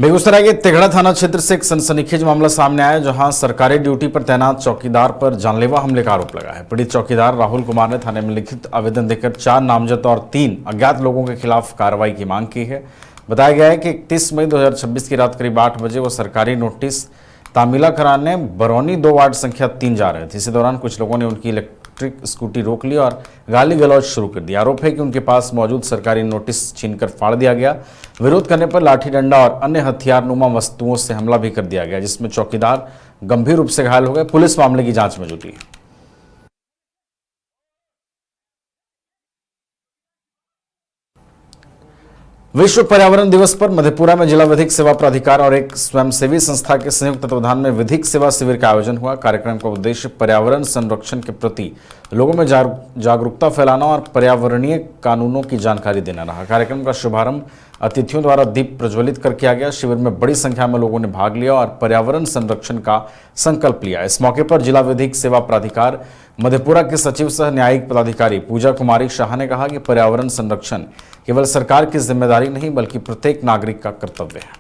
बेगूसराय के तेघड़ा थाना क्षेत्र से एक सनसनीखेज मामला सामने आया, जहां सरकारी ड्यूटी पर तैनात चौकीदार पर जानलेवा हमले का आरोप लगा है। पीड़ित चौकीदार राहुल कुमार ने थाने में लिखित आवेदन देकर 4 नामजद और 3 अज्ञात लोगों के खिलाफ कार्रवाई की मांग की है। बताया गया है कि 31 मई 2026 की रात करीब 8 बजे वो सरकारी नोटिस तामीला कराने बरौनी 2 वार्ड संख्या 3 जा रहे थे। इसी दौरान कुछ लोगों ने उनकी इलेक्ट्रिक स्कूटी रोक ली और गाली गलौज शुरू कर दी। आरोप है कि उनके पास मौजूद सरकारी नोटिस छीनकर फाड़ दिया गया। विरोध करने पर लाठी डंडा और अन्य हथियार नुमा वस्तुओं से हमला भी कर दिया गया, जिसमें चौकीदार गंभीर रूप से घायल हो गए। पुलिस मामले की जांच में जुटी है। विश्व पर्यावरण दिवस पर मधेपुरा में जिला विधिक सेवा प्राधिकार और एक स्वयंसेवी संस्था के संयुक्त तत्वाधान में विधिक सेवा शिविर का आयोजन हुआ। कार्यक्रम का उद्देश्य पर्यावरण संरक्षण के प्रति लोगों में जागरूकता फैलाना और पर्यावरणीय कानूनों की जानकारी देना रहा। कार्यक्रम का शुभारंभ अतिथियों द्वारा दीप प्रज्वलित कर किया गया। शिविर में बड़ी संख्या में लोगों ने भाग लिया और पर्यावरण संरक्षण का संकल्प लिया। इस मौके पर जिला विधिक सेवा प्राधिकार मधेपुरा के सचिव सह न्यायिक पदाधिकारी पूजा कुमारी शाह ने कहा कि पर्यावरण संरक्षण केवल सरकार की जिम्मेदारी नहीं, बल्कि प्रत्येक नागरिक का कर्तव्य है।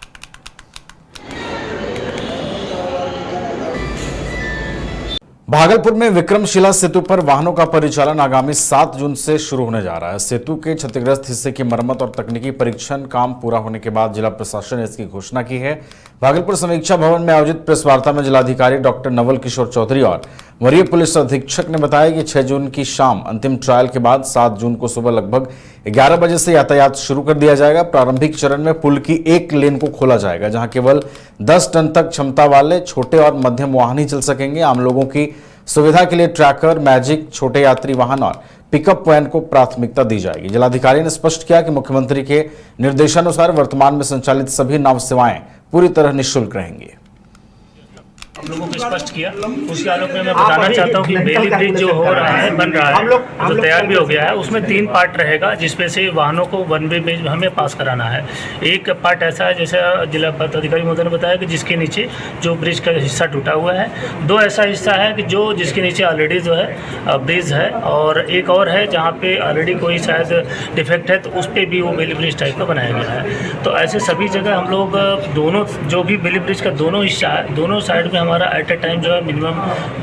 भागलपुर में विक्रमशिला सेतु पर वाहनों का परिचालन आगामी 7 जून से शुरू होने जा रहा है। सेतु के क्षतिग्रस्त हिस्से की मरम्मत और तकनीकी परीक्षण काम पूरा होने के बाद जिला प्रशासन ने इसकी घोषणा की है। भागलपुर समीक्षा भवन में आयोजित प्रेस वार्ता में जिलाधिकारी डॉक्टर नवल किशोर चौधरी और वरीय पुलिस अधीक्षक ने बताया कि 6 जून की शाम अंतिम ट्रायल के बाद 7 जून को सुबह लगभग 11 बजे से यातायात शुरू कर दिया जाएगा। प्रारंभिक चरण में पुल की एक लेन को खोला जाएगा, जहां केवल 10 टन तक क्षमता वाले छोटे और मध्यम वाहन ही चल सकेंगे। आम लोगों की सुविधा के लिए ट्रैकर, मैजिक, छोटे यात्री वाहन और पिकअप वैन को प्राथमिकता दी जाएगी। जिलाधिकारी ने स्पष्ट किया कि मुख्यमंत्री के निर्देशानुसार वर्तमान में संचालित सभी नाव सेवाएं पूरी तरह निःशुल्क रहेंगी। हम लोगों को स्पष्ट किया, उसके आलोक में मैं बताना चाहता हूँ कि बेली ब्रिज जो हो रहा है, बन रहा है, जो तैयार भी हो गया है, उसमें 3 पार्ट रहेगा, जिसमें से वाहनों को वन वे में हमें पास कराना है। एक पार्ट ऐसा है, जैसे जिला पदाधिकारी महोदय ने बताया, कि जिसके नीचे जो ब्रिज का हिस्सा टूटा हुआ है। 2 ऐसा हिस्सा है कि जिसके नीचे ऑलरेडी जो है ब्रिज है, और एक और है जहाँ पे ऑलरेडी कोई शायद डिफेक्ट है, तो उस पर भी वो बेली ब्रिज टाइप का बनाया गया है। तो ऐसे सभी जगह हम लोग दोनों जो भी बेली ब्रिज का दोनों हिस्सा है, दोनों साइड में हमारा एट ए टाइम जो है मिनिमम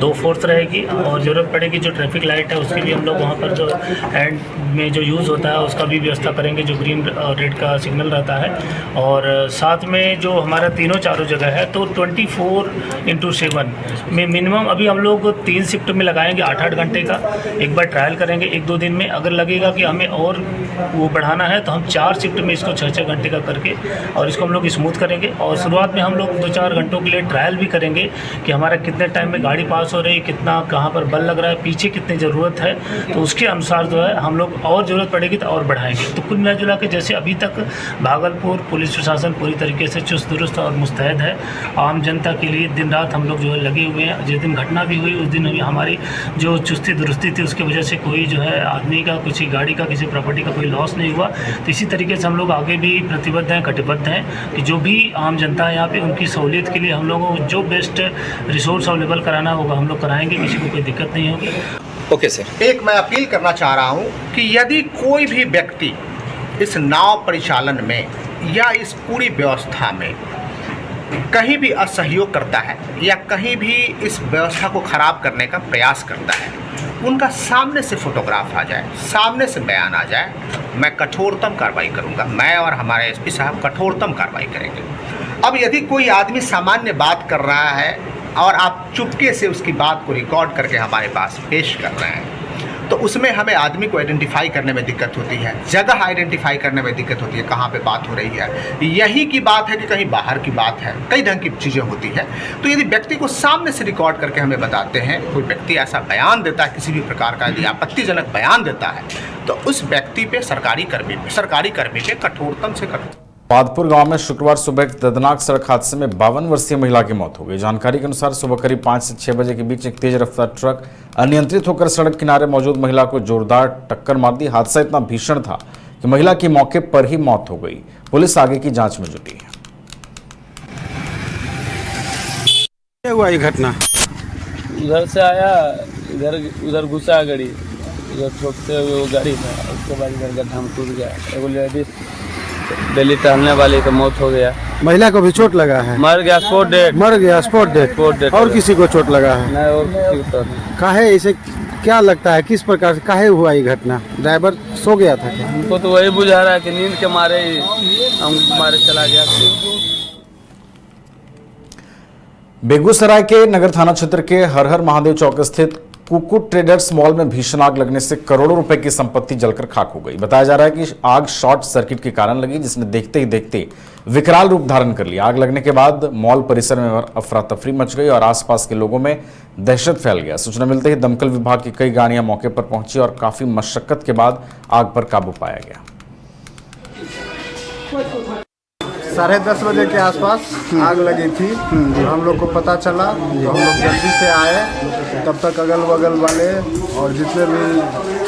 2/4 रहेगी, और ज़रूरत पड़ेगी जो ट्रैफिक लाइट है उसकी भी हम लोग वहाँ पर जो एंड में जो यूज़ होता है उसका भी व्यवस्था करेंगे, जो ग्रीन और रेड का सिग्नल रहता है। और साथ में जो हमारा चारों जगह है, तो 24/7 में मिनिमम अभी हम लोग 3 शिफ्ट में लगाएंगे, 8-8 घंटे का। एक बार ट्रायल करेंगे 1-2 दिन में, अगर लगेगा कि हमें और वो बढ़ाना है तो हम 4 शिफ्ट में इसको 6-6 घंटे का करके और इसको हम लोग स्मूथ करेंगे। और शुरुआत में हम लोग 2-4 घंटों के लिए ट्रायल भी करेंगे कि हमारा कितने टाइम में गाड़ी पास हो रही है, कितना कहाँ पर बल लग रहा है, पीछे कितनी ज़रूरत है, तो उसके अनुसार जो है हम लोग और ज़रूरत पड़ेगी तो और बढ़ाएंगे। तो कुल मिला जुला के जैसे अभी तक भागलपुर पुलिस प्रशासन पूरी तरीके से चुस्त दुरुस्त और मुस्तैद है। आम जनता के लिए दिन रात हम लोग जो है लगे हुए हैं। जिस दिन घटना भी हुई उस दिन हमारी जो चुस्ती दुरुस्ती थी, उसकी वजह से कोई जो है आदमी का, किसी गाड़ी का, किसी प्रॉपर्टी का कोई लॉस नहीं हुआ। तो इसी तरीके से हम लोग आगे भी प्रतिबद्ध हैं, कटिबद्ध हैं कि जो भी आम जनता है यहाँ पे, उनकी सहूलियत के लिए हम लोगों को जो बेस्ट रिसोर्स अवेलेबल कराना होगा हम लोग कराएंगे, किसी को कोई दिक्कत नहीं होगी। Okay sir. एक मैं अपील करना चाह रहा हूँ कि यदि कोई भी व्यक्ति इस नाव परिचालन में या इस पूरी व्यवस्था में कहीं भी असहयोग करता है या कहीं भी इस व्यवस्था को ख़राब करने का प्रयास करता है, उनका सामने से फोटोग्राफ आ जाए, सामने से बयान आ जाए, मैं कठोरतम कार्रवाई करूँगा। मैं और हमारे एसपी साहब कठोरतम कार्रवाई करेंगे। अब यदि कोई आदमी सामान्य बात कर रहा है और आप चुपके से उसकी बात को रिकॉर्ड करके हमारे पास पेश कर रहे हैं, तो उसमें हमें आदमी को आइडेंटिफाई करने में दिक्कत होती है, जगह आइडेंटिफाई करने में दिक्कत होती है, कहाँ पे बात हो रही है, यही की बात है कि कहीं बाहर की बात है, कई ढंग की चीज़ें होती है। तो यदि व्यक्ति को सामने से रिकॉर्ड करके हमें बताते हैं, कोई व्यक्ति ऐसा बयान देता है, किसी भी प्रकार का यदि आपत्तिजनक बयान देता है, तो उस व्यक्ति पे, सरकारी कर्मी पे कठोरतम से कठोर। पादपुर गांव में शुक्रवार सुबह एक दर्दनाक सड़क हादसे में 52 वर्षीय महिला की मौत हो गई। जानकारी के अनुसार सुबह करीब 5 से 6 बजे के बीच एक तेज रफ्तार ट्रक अनियंत्रित होकर सड़क किनारे मौजूद महिला को जोरदार टक्कर मार दी। हादसा इतना भीषण था कि महिला की मौके पर ही मौत हो गई। पुलिस आगे की जांच में जुटी है। क्या हुआ ये घटना? उधर से आया, उधर घुसा गाड़ी, उधर ठोकते हुए वो गाड़ी था, उसके बाद इधर गड्ढा में टूट गया। एगो लेडीज दिल्ली टहलने वाली का मौत हो गया। महिला को भी चोट लगा है? मर गया, स्पॉट डेड। मर गया, स्पॉट डेड। और किसी को चोट लगा है? नहीं, और किसी को तो नहीं। काहे इसे क्या लगता है, किस प्रकार से काहे हुआ ये घटना? ड्राइवर सो गया था क्या? हमको तो वही बुझा रहा है कि नींद के मारे ही हम मारे चला गया। बेगूसराय के नगर थाना क्षेत्र के हर हर महादेव चौक स्थित कुकुट ट्रेडर्स मॉल में भीषण आग लगने से करोड़ों रुपए की संपत्ति जलकर खाक हो गई। बताया जा रहा है कि आग शॉर्ट सर्किट के कारण लगी, जिसने देखते ही देखते विकराल रूप धारण कर लिया। आग लगने के बाद मॉल परिसर में अफरा तफरी मच गई और आसपास के लोगों में दहशत फैल गया। सूचना मिलते ही दमकल विभाग की कई गाड़ियां मौके पर पहुंची और काफी मशक्कत के बाद आग पर काबू पाया गया। 10:30 बजे के आसपास आग लगी थी। हम लोग को पता चला तो हम लोग जल्दी से आए। तब तक अगल बगल वाले और जितने भी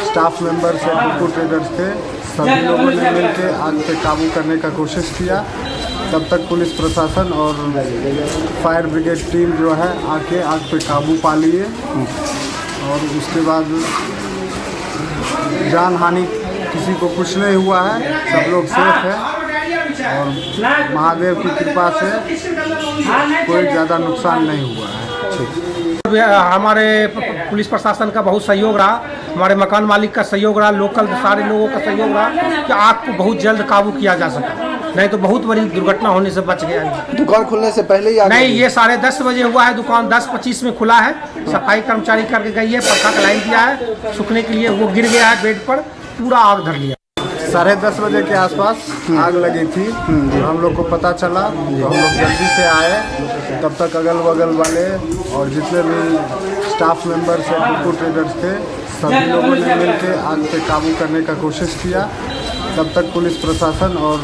स्टाफ मेंबर्स या कुकुट ट्रेडर्स थे, सभी लोगों ने मिलकर आग पे काबू करने का कोशिश किया। तब तक पुलिस प्रशासन और फायर ब्रिगेड टीम जो है आके आग पे काबू पा लिए और उसके बाद जान हानि किसी को कुछ नहीं हुआ है, सब लोग सेफ है और महादेव की कृपा से कोई ज़्यादा नुकसान नहीं हुआ है। हमारे पुलिस प्रशासन का बहुत सहयोग रहा, हमारे मकान मालिक का सहयोग रहा, लोकल सारे लोगों का सहयोग रहा कि आग को बहुत जल्द काबू किया जा सका, नहीं तो बहुत बड़ी दुर्घटना होने से बच गया। दुकान खुलने से पहले ही नहीं, ये 10:30 बजे हुआ है। दुकान 10:25 में खुला है। सफाई कर्मचारी करके गई है, पंखा का लाइन दिया है सूखने के लिए, वो गिर गया है बेड पर, पूरा आग धर लिया। 10:30 बजे के आसपास आग लगी थी। हम लोग को पता चला तो हम लोग जल्दी से आए। तब तक अगल बगल वाले और जितने भी स्टाफ मेंबर्स या कुकुट ट्रेडर्स थे, सभी लोगों ने मिलकर आग पे काबू करने का कोशिश किया। तब तक पुलिस प्रशासन और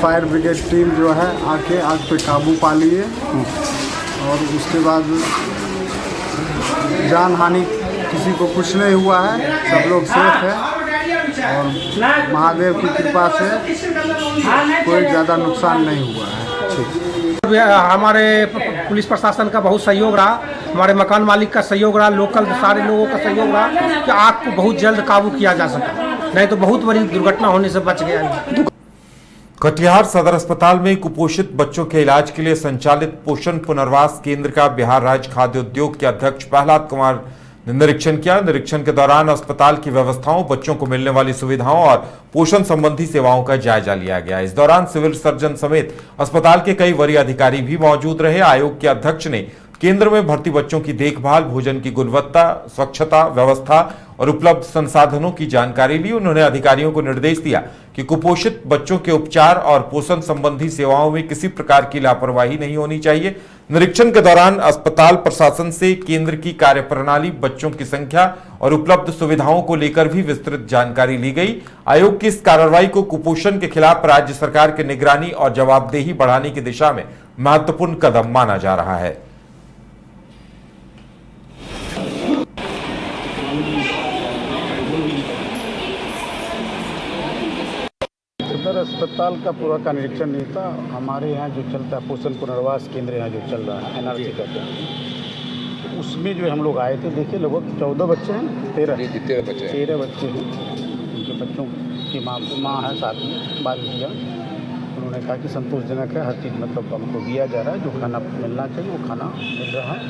फायर ब्रिगेड टीम जो है आके आग पे काबू पा लिए और उसके बाद जान हानि किसी को कुछ नहीं हुआ है, सब लोग सेफ है और महादेव की कृपा से कोई ज़्यादा नुकसान नहीं हुआ है। हमारे पुलिस प्रशासन का बहुत सहयोग रहा, हमारे मकान मालिक का सहयोग रहा, लोकल सारे लोगों का सहयोग रहा कि आग को बहुत जल्द काबू किया जा सका, नहीं तो बहुत बड़ी दुर्घटना होने से बच गया। कटिहार सदर अस्पताल में कुपोषित बच्चों के इलाज के लिए संचालित पोषण पुनर्वास केंद्र का बिहार राज्य खाद्य उद्योग के अध्यक्ष प्रहलाद कुमार ने निरीक्षण किया। निरीक्षण के दौरान अस्पताल की व्यवस्थाओं, बच्चों को मिलने वाली सुविधाओं और पोषण संबंधी सेवाओं का जायजा लिया गया। इस दौरान सिविल सर्जन समेत अस्पताल के कई वरीय अधिकारी भी मौजूद रहे। आयोग के अध्यक्ष ने केंद्र में भर्ती बच्चों की देखभाल, भोजन की गुणवत्ता, स्वच्छता, व्यवस्था और उपलब्ध संसाधनों की जानकारी ली। उन्होंने अधिकारियों को निर्देश दिया कि कुपोषित बच्चों के उपचार और पोषण संबंधी सेवाओं में किसी प्रकार की लापरवाही नहीं होनी चाहिए। निरीक्षण के दौरान अस्पताल प्रशासन से केंद्र की कार्यप्रणाली, बच्चों की संख्या और उपलब्ध सुविधाओं को लेकर भी विस्तृत जानकारी ली गई। आयोग की इस कार्रवाई को कुपोषण के खिलाफ राज्य सरकार की निगरानी और जवाबदेही बढ़ाने की दिशा में महत्वपूर्ण कदम माना जा रहा है। सदर अस्पताल का पूरा का निरीक्षण नहीं था। हमारे यहाँ जो चलता है पोषण पुनर्वास केंद्र यहाँ जो चल रहा है NRC का, तो उसमें जो हम लोग आए थे, देखिए लगभग 14 बच्चे हैं, 13 बच्चे हैं। उनके बच्चों की माँ है साथ में 22 जन। उन्होंने कहा कि संतोषजनक है, हर चीज़ मतलब हमको दिया जा रहा है, जो खाना मिलना चाहिए वो खाना मिल रहा है।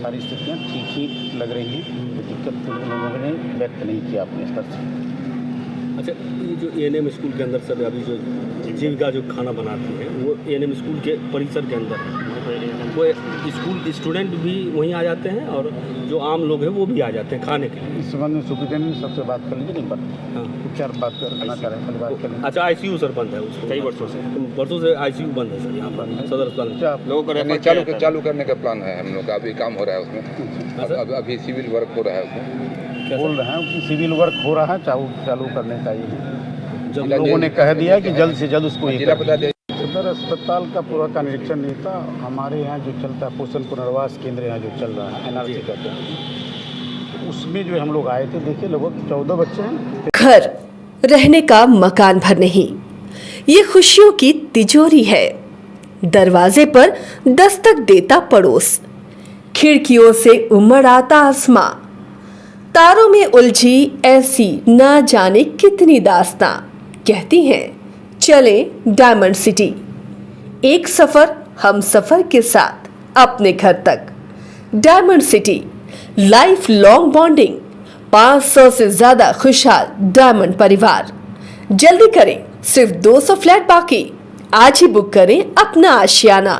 सारी स्थितियाँ ठीक ही लग रही हैं, कोई दिक्कत उन लोगों ने व्यक्त नहीं किया अपने स्तर से। अच्छा, ये जो ANM स्कूल के अंदर सर अभी जो जीविका जो खाना बनाती है वो ANM स्कूल के परिसर के अंदर है, वो स्कूल स्टूडेंट भी वहीं आ जाते हैं और जो आम लोग हैं वो भी आ जाते हैं खाने के लिए। इस संबंध में सुप्रिटेंडेंट सबसे बात कर लीजिए, नहीं पर हाँ, कुछ चार बात करना चाह रहे हैं, बात कर लीजिए। अच्छा, ICU सर बंद है उसको कई वर्षों से ICU बंद है सर यहाँ पर सदर अस्पताल में। लोगों को चालू करने का प्लान है हम लोग का, अभी काम हो रहा है उसमें, अभी सिविल वर्क हो रहा है उसमें। बोल रहे हैं कि सिविल वर्क हो रहा है, चालू करने चाहिए। जब लोगों ने कह दिया कि जल्द से जल्द उसको सदर अस्पताल का पूरा का निरीक्षण नहीं था। हमारे यहाँ जो चलता है पोषण पुनर्वास केंद्र यहाँ जो चल रहा है NRC का, तो उसमें जो हम लोग आए थे, देखिए लगभग 14 बच्चे हैं। घर रहने का मकान भर नहीं, ये खुशियों की तिजोरी है। दरवाजे पर दस्तक देता पड़ोस, खिड़कियों से उमड़ आता आसमां, तारों में उलझी ऐसी ना जाने कितनी दास्तां। कहती हैं चले डायमंड सिटी, एक सफर हम सफर के साथ अपने घर तक। Diamond city, life long bonding, 500 से ज्यादा खुशहाल डायमंड परिवार। जल्दी करें, सिर्फ 200 फ्लैट बाकी। आज ही बुक करें अपना आशियाना।